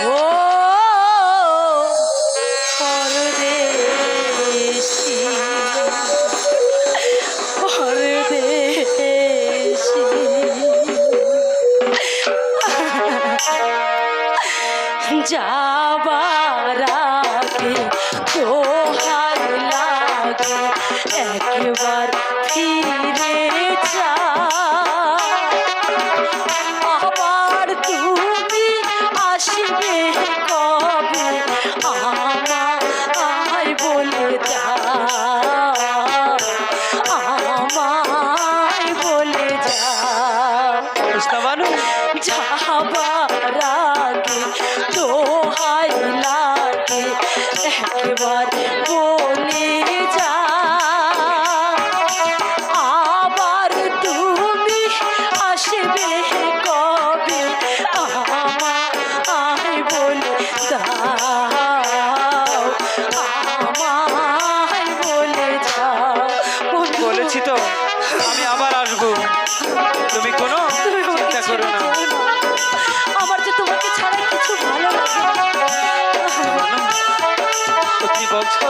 ও পরদেশি পরদেশি যাবার আগে দোহাই লাগে একবার ফিরে যা আবার তুমি আসবে কবে আমায় বলে যাও আমায় বলে যাও যাবার আগে দোহাই লাগে একবার বলে যা আবার তুমি আসবে কবে আমায় বলে দাও আমায় বলে যাও। বলেছি তো আমি আবার আসবো, তুমি কোনো চিন্তা করো না। আমার যে তোমাকে ছাড়া কিছু ভালো লাগে না। সত্যি বলছো?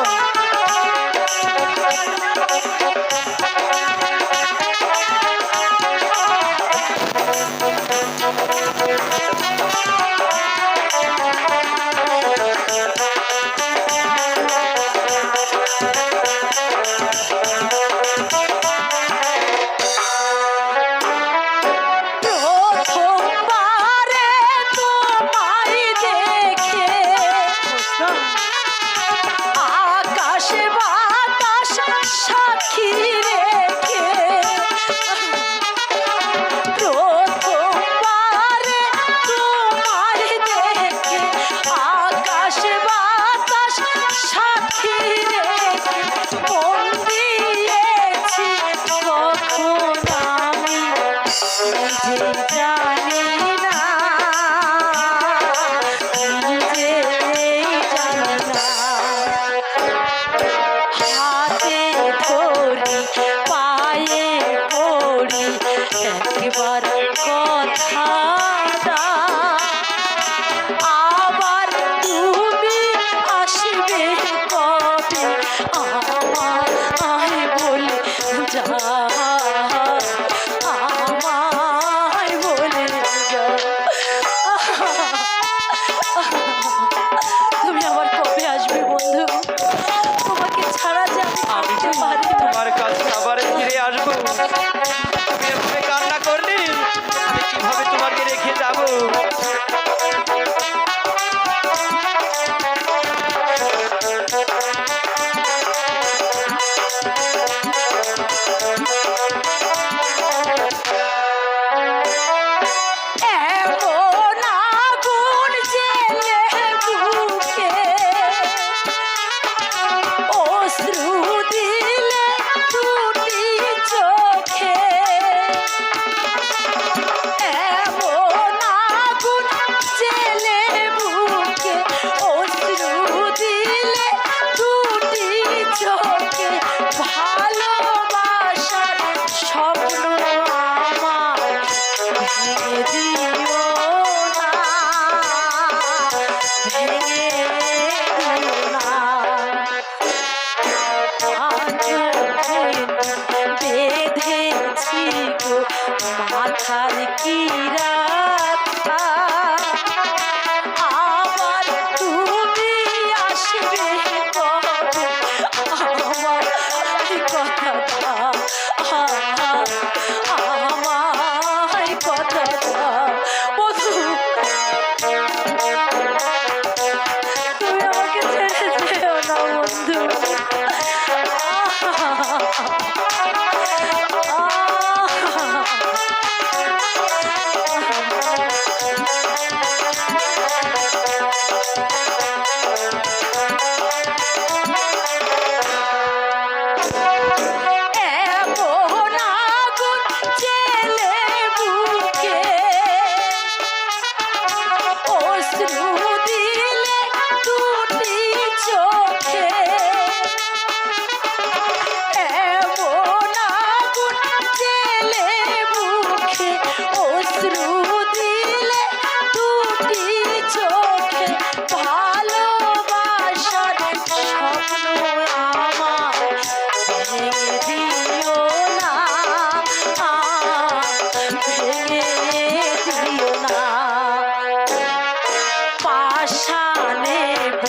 আশা নেব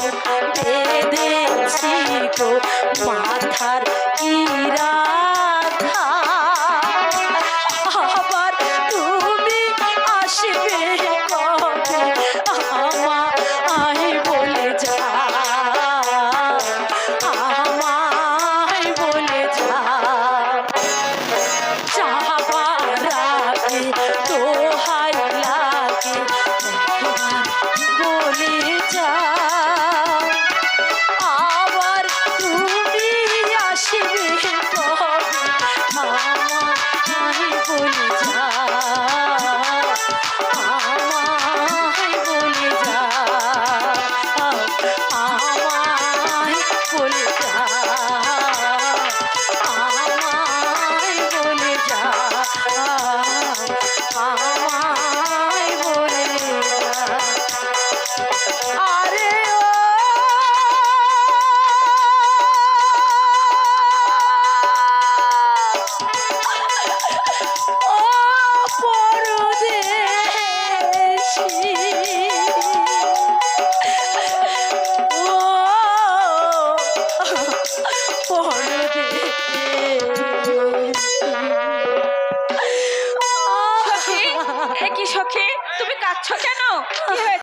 বেঁধেছি গো মাথার ইরাখা আবার তুমি আসবে কবে আমায় বলে যা আমায় বলে যা যাবার আগে দোহাই লাগে একবার বলে যা আবার তুমি আসবে কবে আমায় বলে যা আমায় বলে যা আমায় বলে